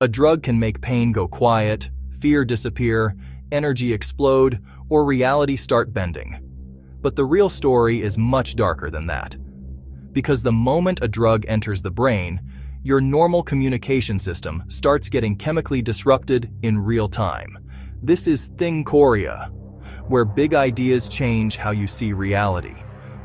A drug can make pain go quiet, fear disappear, energy explode, or reality start bending. But the real story is much darker than that. Because the moment a drug enters the brain, your normal communication system starts getting chemically disrupted in real time. This is Thinkoria, where big ideas change how you see reality.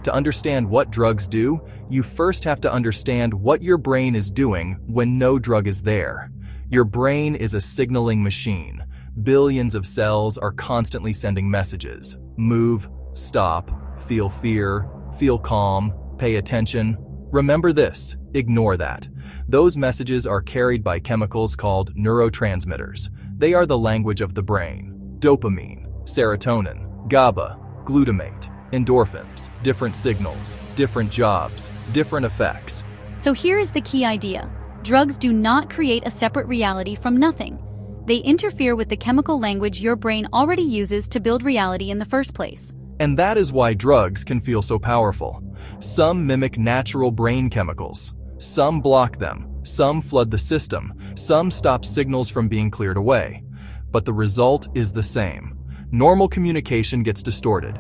To understand what drugs do, you first have to understand what your brain is doing when no drug is there. Your brain is a signaling machine. Billions of cells are constantly sending messages. Move, stop, feel fear, feel calm, pay attention. Remember this, ignore that. Those messages are carried by chemicals called neurotransmitters. They are the language of the brain. Dopamine, serotonin, GABA, glutamate, endorphins, different signals, different jobs, different effects. So here is the key idea. Drugs do not create a separate reality from nothing. They interfere with the chemical language your brain already uses to build reality in the first place. And that is why drugs can feel so powerful. Some mimic natural brain chemicals. Some block them. Some flood the system. Some stop signals from being cleared away. But the result is the same. Normal communication gets distorted.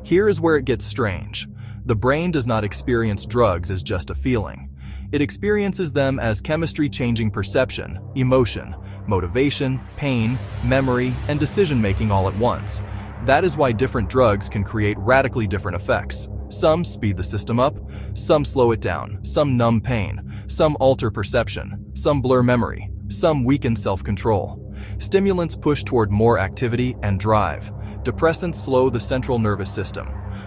Here is where it gets strange. The brain does not experience drugs as just a feeling. It experiences them as chemistry-changing perception, emotion, motivation, pain, memory, and decision-making all at once. That is why different drugs can create radically different effects. Some speed the system up, some slow it down, some numb pain, some alter perception, some blur memory, some weaken self-control. Stimulants push toward more activity and drive. Depressants slow the central nervous system.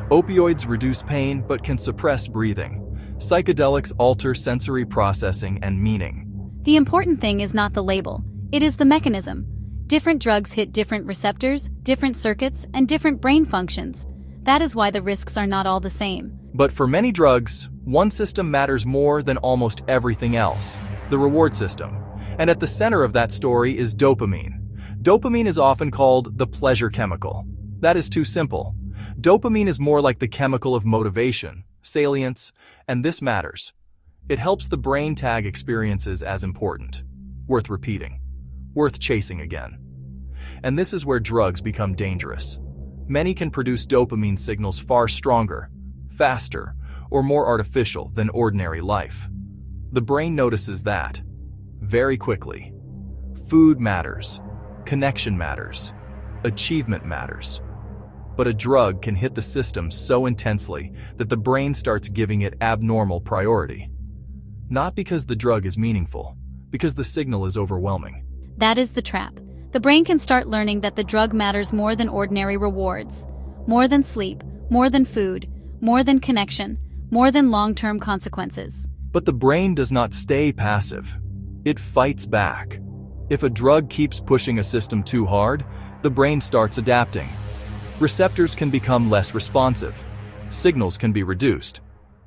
Opioids reduce pain but can suppress breathing. Psychedelics alter sensory processing and meaning. The important thing is not the label, it is the mechanism. Different drugs hit different receptors, different circuits, and different brain functions. That is why the risks are not all the same. But for many drugs, one system matters more than almost everything else: the reward system. And at the center of that story is dopamine. Dopamine is often called the pleasure chemical. That is too simple. Dopamine is more like the chemical of motivation, salience, and this matters. It helps the brain tag experiences as important, worth repeating, worth chasing again. And this is where drugs become dangerous. Many can produce dopamine signals far stronger, faster, or more artificial than ordinary life. The brain notices that very quickly. Food matters, connection matters, achievement matters. But a drug can hit the system so intensely that the brain starts giving it abnormal priority. Not because the drug is meaningful, because the signal is overwhelming. That is the trap. The brain can start learning that the drug matters more than ordinary rewards, more than sleep, more than food, more than connection, more than long-term consequences. But the brain does not stay passive. It fights back. If a drug keeps pushing a system too hard, the brain starts adapting. Receptors can become less responsive. Signals can be reduced.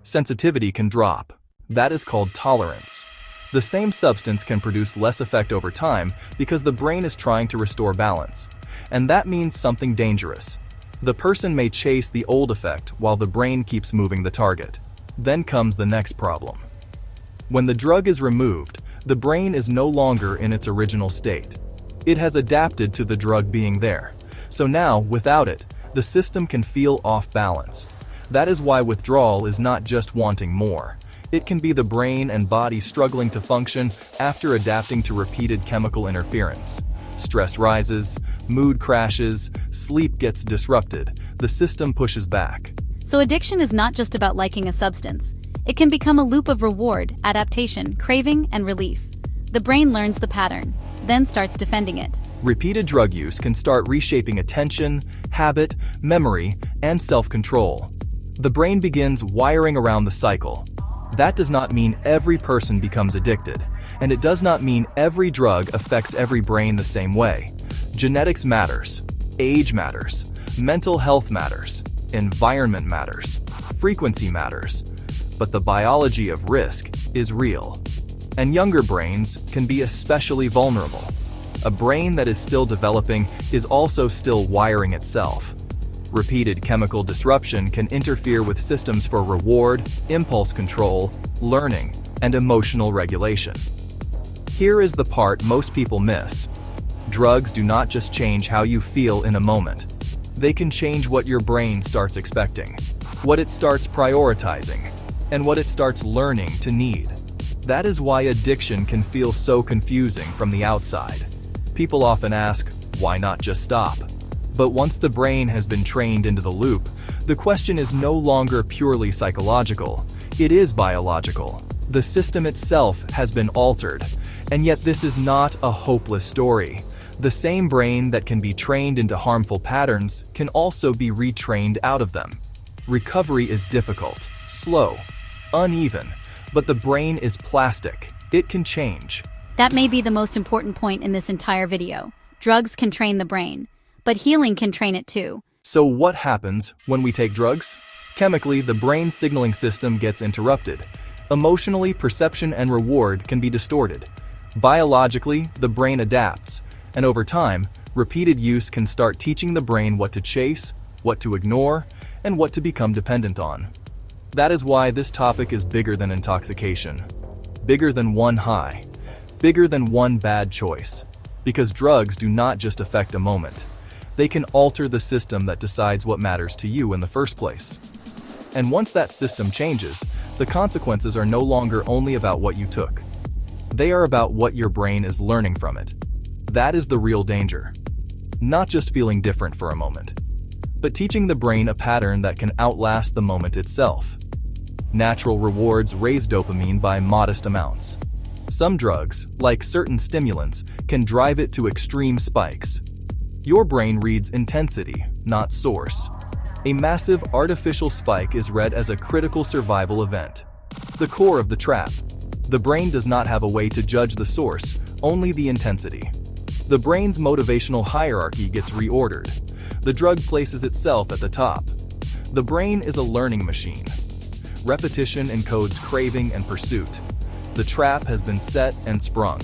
Sensitivity can drop. That is called tolerance. The same substance can produce less effect over time because the brain is trying to restore balance. And that means something dangerous. The person may chase the old effect while the brain keeps moving the target. Then comes the next problem. When the drug is removed, the brain is no longer in its original state. It has adapted to the drug being there. So now, without it, the system can feel off balance. That is why withdrawal is not just wanting more. It can be the brain and body struggling to function after adapting to repeated chemical interference. Stress rises, mood crashes, sleep gets disrupted, the system pushes back. So addiction is not just about liking a substance. It can become a loop of reward, adaptation, craving, and relief. The brain learns the pattern, then starts defending it. Repeated drug use can start reshaping attention, habit, memory, and self-control. The brain begins wiring around the cycle. That does not mean every person becomes addicted, and it does not mean every drug affects every brain the same way. Genetics matters, age matters, mental health matters, environment matters, frequency matters, but the biology of risk is real. And younger brains can be especially vulnerable. A brain that is still developing is also still wiring itself. Repeated chemical disruption can interfere with systems for reward, impulse control, learning, and emotional regulation. Here is the part most people miss. Drugs do not just change how you feel in a moment. They can change what your brain starts expecting, what it starts prioritizing, and what it starts learning to need. That is why addiction can feel so confusing from the outside. People often ask, why not just stop? But once the brain has been trained into the loop, the question is no longer purely psychological. It is biological. The system itself has been altered. And yet this is not a hopeless story. The same brain that can be trained into harmful patterns can also be retrained out of them. Recovery is difficult, slow, uneven, but the brain is plastic. It can change. That may be the most important point in this entire video. Drugs can train the brain, but healing can train it too. So what happens when we take drugs? Chemically, the brain signaling system gets interrupted. Emotionally, perception and reward can be distorted. Biologically, the brain adapts, and over time, repeated use can start teaching the brain what to chase, what to ignore, and what to become dependent on. That is why this topic is bigger than intoxication, bigger than one high, bigger than one bad choice, because drugs do not just affect a moment. They can alter the system that decides what matters to you in the first place. And once that system changes, the consequences are no longer only about what you took. They are about what your brain is learning from it. That is the real danger. Not just feeling different for a moment, but teaching the brain a pattern that can outlast the moment itself. Natural rewards raise dopamine by modest amounts. Some drugs, like certain stimulants, can drive it to extreme spikes. Your brain reads intensity, not source. A massive artificial spike is read as a critical survival event. The core of the trap. The brain does not have a way to judge the source, only the intensity. The brain's motivational hierarchy gets reordered. The drug places itself at the top. The brain is a learning machine. Repetition encodes craving and pursuit. The trap has been set and sprung.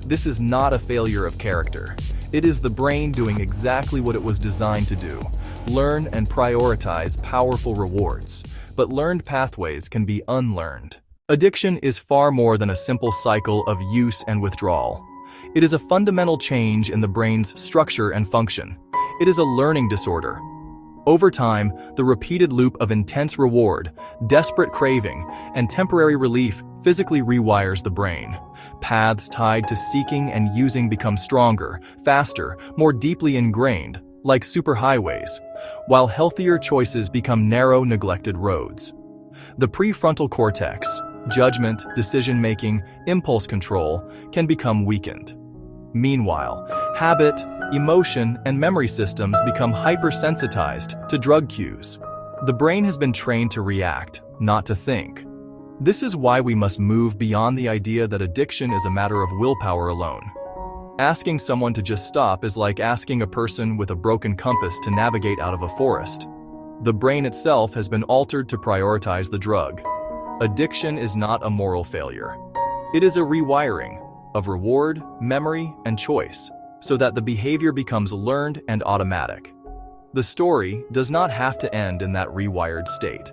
This is not a failure of character. It is the brain doing exactly what it was designed to do: learn and prioritize powerful rewards. But learned pathways can be unlearned. Addiction is far more than a simple cycle of use and withdrawal. It is a fundamental change in the brain's structure and function. It is a learning disorder. Over time, the repeated loop of intense reward, desperate craving, and temporary relief physically rewires the brain. Paths tied to seeking and using become stronger, faster, more deeply ingrained, like superhighways, while healthier choices become narrow, neglected roads. The prefrontal cortex, judgment, decision-making, impulse control, can become weakened. Meanwhile, habit, emotion, and memory systems become hypersensitized to drug cues. The brain has been trained to react, not to think. This is why we must move beyond the idea that addiction is a matter of willpower alone. Asking someone to just stop is like asking a person with a broken compass to navigate out of a forest. The brain itself has been altered to prioritize the drug. Addiction is not a moral failure. It is a rewiring of reward, memory, and choice, so that the behavior becomes learned and automatic. The story does not have to end in that rewired state.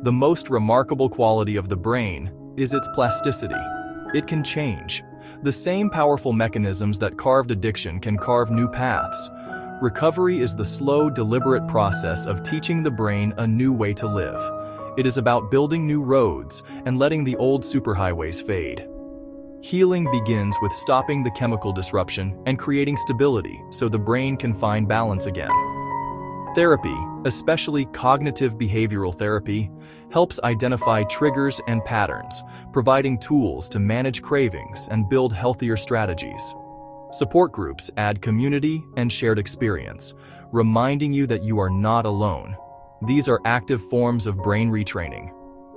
The most remarkable quality of the brain is its plasticity. It can change. The same powerful mechanisms that carved addiction can carve new paths. Recovery is the slow, deliberate process of teaching the brain a new way to live. It is about building new roads and letting the old superhighways fade. Healing begins with stopping the chemical disruption and creating stability so the brain can find balance again. Therapy, especially cognitive behavioral therapy, helps identify triggers and patterns, providing tools to manage cravings and build healthier strategies. Support groups add community and shared experience, reminding you that you are not alone. These are active forms of brain retraining.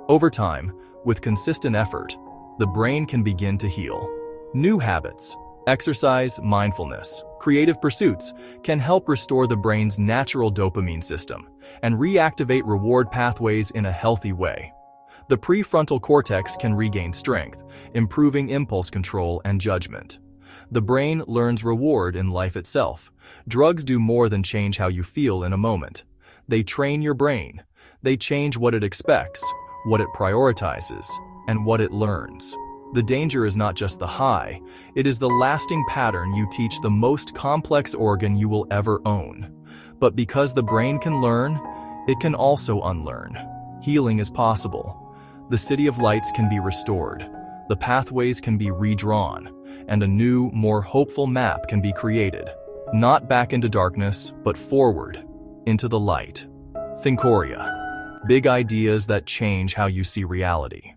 Over time, with consistent effort, the brain can begin to heal. New habits, exercise, mindfulness, creative pursuits can help restore the brain's natural dopamine system and reactivate reward pathways in a healthy way. The prefrontal cortex can regain strength, improving impulse control and judgment. The brain learns reward in life itself. Drugs do more than change how you feel in a moment. They train your brain. They change what it expects, what it prioritizes, and what it learns. The danger is not just the high, it is the lasting pattern you teach the most complex organ you will ever own. But because the brain can learn, it can also unlearn. Healing is possible. The city of lights can be restored. The pathways can be redrawn, and a new, more hopeful map can be created. Not back into darkness, but forward, into the light. Thinkoria. Big ideas that change how you see reality.